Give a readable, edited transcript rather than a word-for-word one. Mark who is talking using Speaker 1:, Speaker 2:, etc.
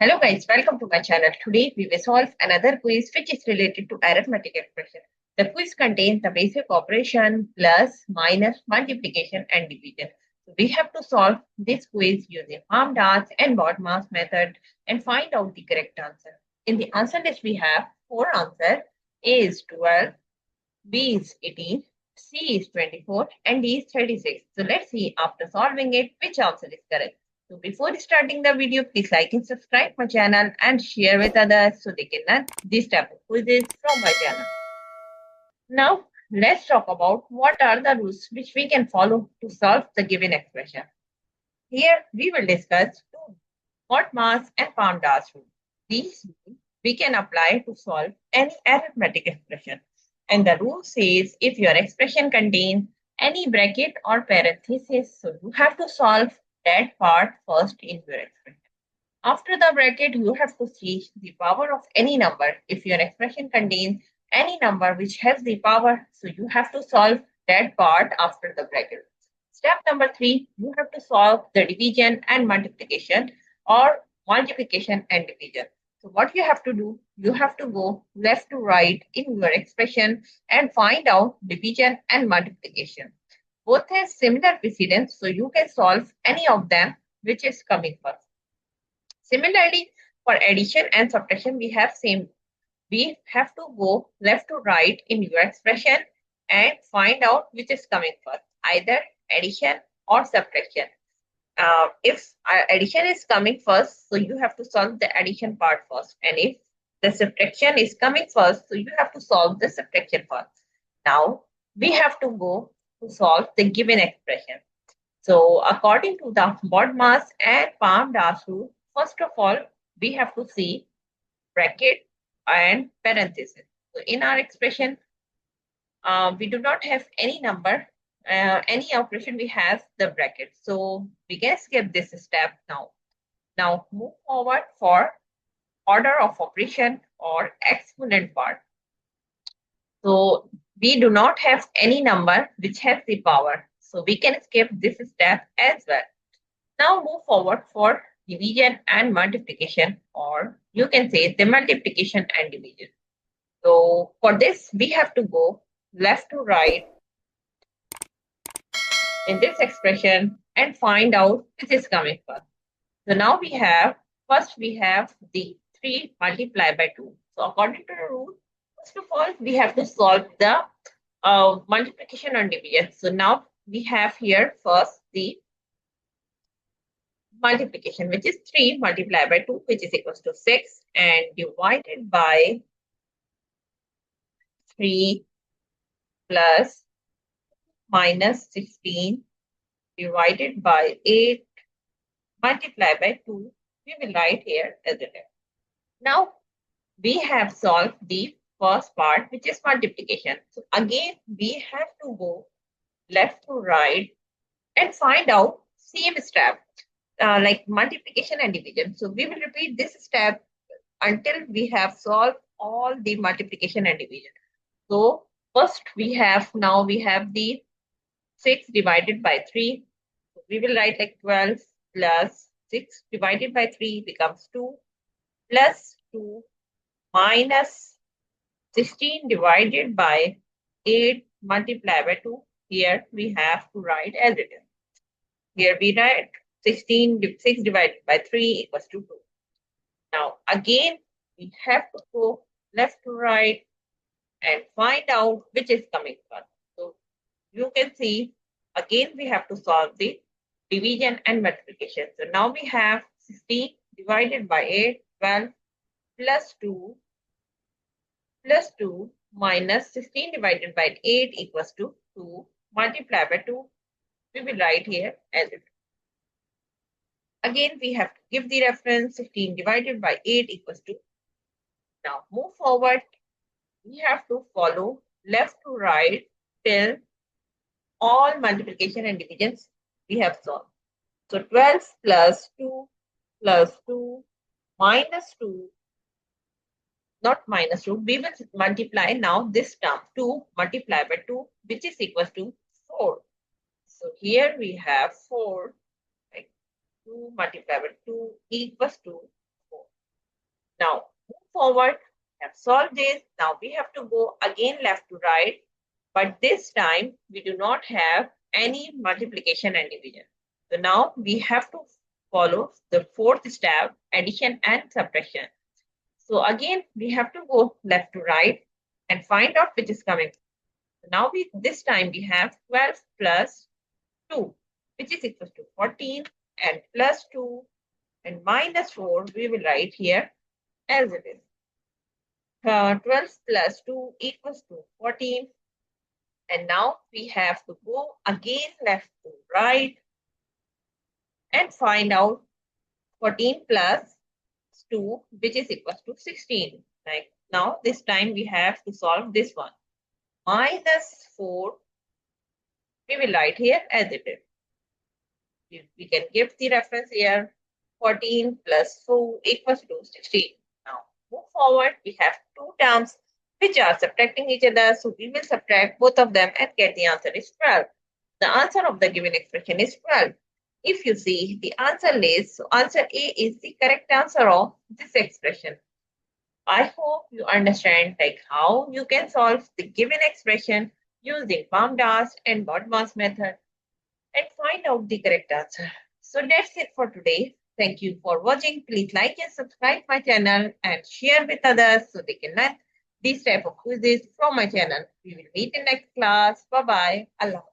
Speaker 1: Hello guys, welcome to my channel. Today we will solve another quiz which is related to arithmetic expression. The quiz contains the basic operation, plus, minus, multiplication and division. So we have to solve this quiz using PAMDAS and BODMAS method and find out the correct answer. In the answer list we have four answers. A is 12, B is 18, C is 24 and D is 36. So let's see after solving it which answer is correct. So before starting the video, please like and subscribe my channel and share with others so they can learn this type of quizzes from my channel. Now let's talk about what are the rules which we can follow to solve the given expression. Here we will discuss two BODMAS and PAMDAS rules. These rules we can apply to solve any arithmetic expression. And the rule says if your expression contains any bracket or parenthesis, so you have to solve that part first in your expression. After the bracket, you have to see the power of any number. If your expression contains any number which has the power, so you have to solve that part after the bracket. Step number 3, you have to solve the division and multiplication or multiplication and division. So what you have to do, you have to go left to right in your expression and find out division and multiplication. Both have similar precedence, so you can solve any of them which is coming first. Similarly, for addition and subtraction, we have same. We have to go left to right in your expression and find out which is coming first, either addition or subtraction. If addition is coming first, so you have to solve the addition part first. And if the subtraction is coming first, so you have to solve the subtraction part. Now, we have to go to solve the given expression. So, according to the BODMAS and PAMDAS rule, first of all, we have to see bracket and parenthesis. So, in our expression, we do not have any number, any operation we have the bracket. So we can skip this step now. Now move forward for order of operation or exponent part. So we do not have any number which has the power. So we can skip this step as well. Now move forward for division and multiplication, or you can say the multiplication and division. So for this, we have to go left to right in this expression and find out which is coming first. So now we have, first we have the 3 multiplied by 2. So according to the rule, first of all, we have to solve the multiplication and division. So now we have here first the multiplication, which is 3 multiplied by 2, which is equals to 6, and divided by 3 plus minus 16 divided by 8 multiplied by 2, we will write here as it is. Now, we have solved the first part, which is multiplication. So, again, we have to go left to right and find out same step, like multiplication and division. So, we will repeat this step until we have solved all the multiplication and division. So, first we have the 6 divided by 3. So we will write like 12 plus 6 divided by 3 becomes 2 plus 2 minus 16 divided by 8 multiplied by 2. Here we have to write as it is. Here we write 6 divided by 3 equals to 2. Now again, we have to go left to right and find out which is coming first. So you can see, again, we have to solve the division and multiplication. So now we have 16 divided by 8, 12 plus 2 minus 16 divided by 8 equals to 2 multiplied by 2. We will write here as it. Again, we have to give the reference 16 divided by 8 equals to. Now move forward. We have to follow left to right till all multiplication and divisions we have solved. So 12 plus 2 minus 2, not minus 2, we will multiply now this term 2 multiplied by 2, which is equals to 4. So here we have 4, like 2 multiplied by 2 equals to 4. Now, move forward. We have solved this. Now we have to go again left to right. But this time, we do not have any multiplication and division. So now we have to follow the fourth step, addition and subtraction. So again, we have to go left to right and find out which is coming. So now this time we have 12 plus 2, which is equal to 14, and plus 2 and minus 4, we will write here as it is. 12 plus 2 equals to 14. And now we have to go again left to right and find out 14 plus 2, which is equal to 16. Like now, this time we have to solve this one. Minus 4, we will write here as it is. We can give the reference here. 14 plus 4 equals to 16. Now, move forward. We have two terms which are subtracting each other. So we will subtract both of them and get the answer is 12. The answer of the given expression is 12. If you see the answer list, so answer A is the correct answer of this expression. I hope you understand like how you can solve the given expression using PEMDAS and BODMAS method and find out the correct answer. So that's it for today. Thank you for watching. Please like and subscribe my channel and share with others so they can learn these type of quizzes from my channel. We will meet in next class. Bye bye. Allah.